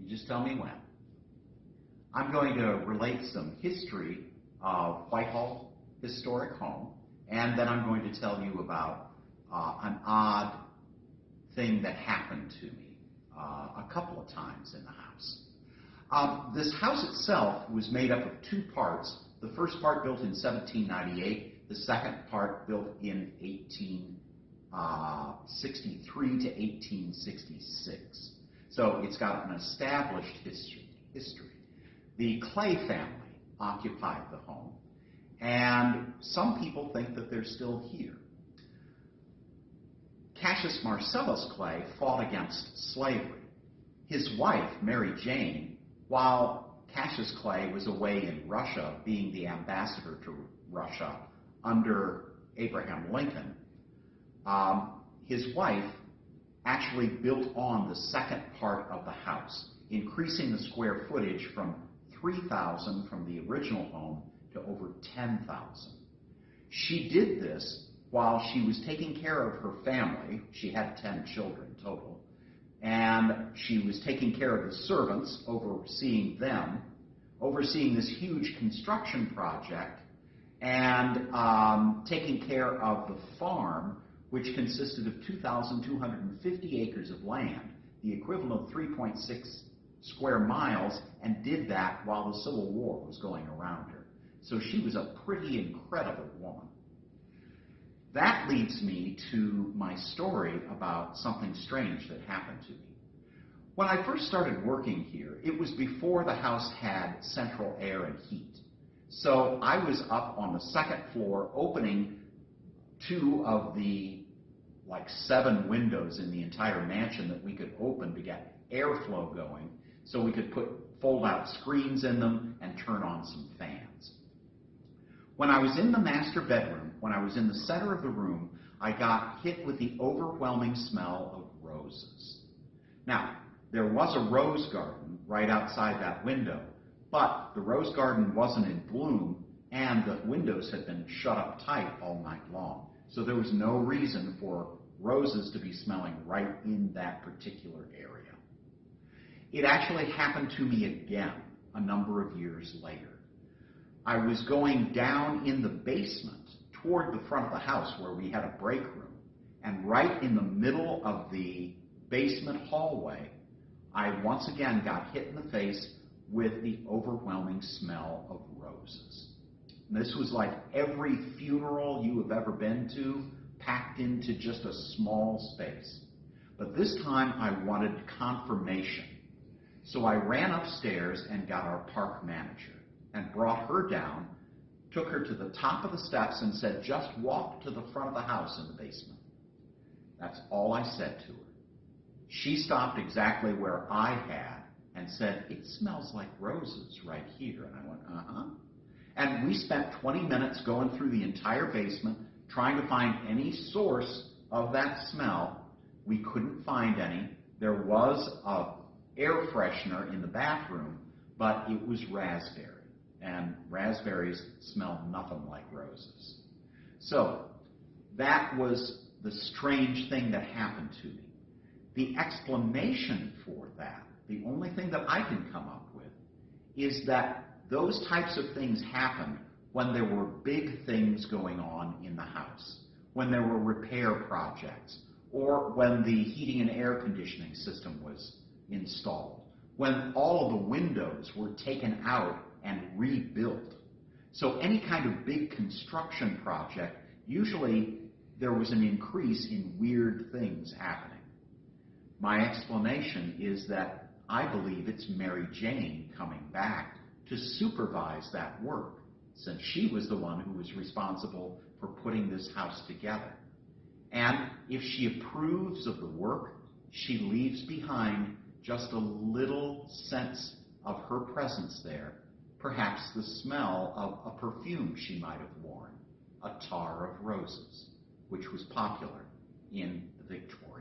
You just tell me when. I'm going to relate some history of Whitehall Historic Home, and then I'm going to tell you about an odd thing that happened to me a couple of times in the house. This house itself was made up of two parts. The first part built in 1798, the second part built in 1863 to 1866. So it's got an established history. The Clay family occupied the home, and some people think that they're still here. Cassius Marcellus Clay fought against slavery. His wife, Mary Jane, while Cassius Clay was away in Russia, being the ambassador to Russia under Abraham Lincoln, his wife actually built on the second part of the house, increasing the square footage from 3,000 from the original home to over 10,000. She did this while she was taking care of her family. She had 10 children total, and she was taking care of the servants, overseeing them, overseeing this huge construction project, and taking care of the farm, which consisted of 2,250 acres of land, the equivalent of 3.6 square miles, and did that while the Civil War was going around her. So she was a pretty incredible woman. That leads me to my story about something strange that happened to me. When I first started working here, it was before the house had central air and heat. So I was up on the second floor opening two of the 7 windows in the entire mansion that we could open to get airflow going, so we could put fold-out screens in them and turn on some fans. When I was in the master bedroom, when I was in the center of the room, I got hit with the overwhelming smell of roses. Now, there was a rose garden right outside that window, but the rose garden wasn't in bloom, and the windows had been shut up tight all night long. So there was no reason for roses to be smelling right in that particular area. It actually happened to me again a number of years later. I was going down in the basement toward the front of the house where we had a break room, and right in the middle of the basement hallway, I once again got hit in the face with the overwhelming smell of roses. And this was like every funeral you have ever been to, packed into just a small space. But this time I wanted confirmation. So I ran upstairs and got our park manager and brought her down, took her to the top of the steps and said, just walk to the front of the house in the basement. That's all I said to her. She stopped exactly where I had and said, it smells like roses right here. And I went, uh-huh. And we spent 20 minutes going through the entire basement trying to find any source of that smell. We couldn't find any. There was an air freshener in the bathroom, but it was raspberry. And raspberries smell nothing like roses. So that was the strange thing that happened to me. The explanation for that, the only thing that I can come up with, is that those types of things happened when there were big things going on in the house, when there were repair projects, or when the heating and air conditioning system was installed, when all of the windows were taken out and rebuilt. So any kind of big construction project, usually there was an increase in weird things happening. My explanation is that I believe it's Mary Jane coming back to supervise that work, since she was the one who was responsible for putting this house together. And if she approves of the work, she leaves behind just a little sense of her presence there, perhaps the smell of a perfume she might have worn, a tar of roses, which was popular in the Victorias.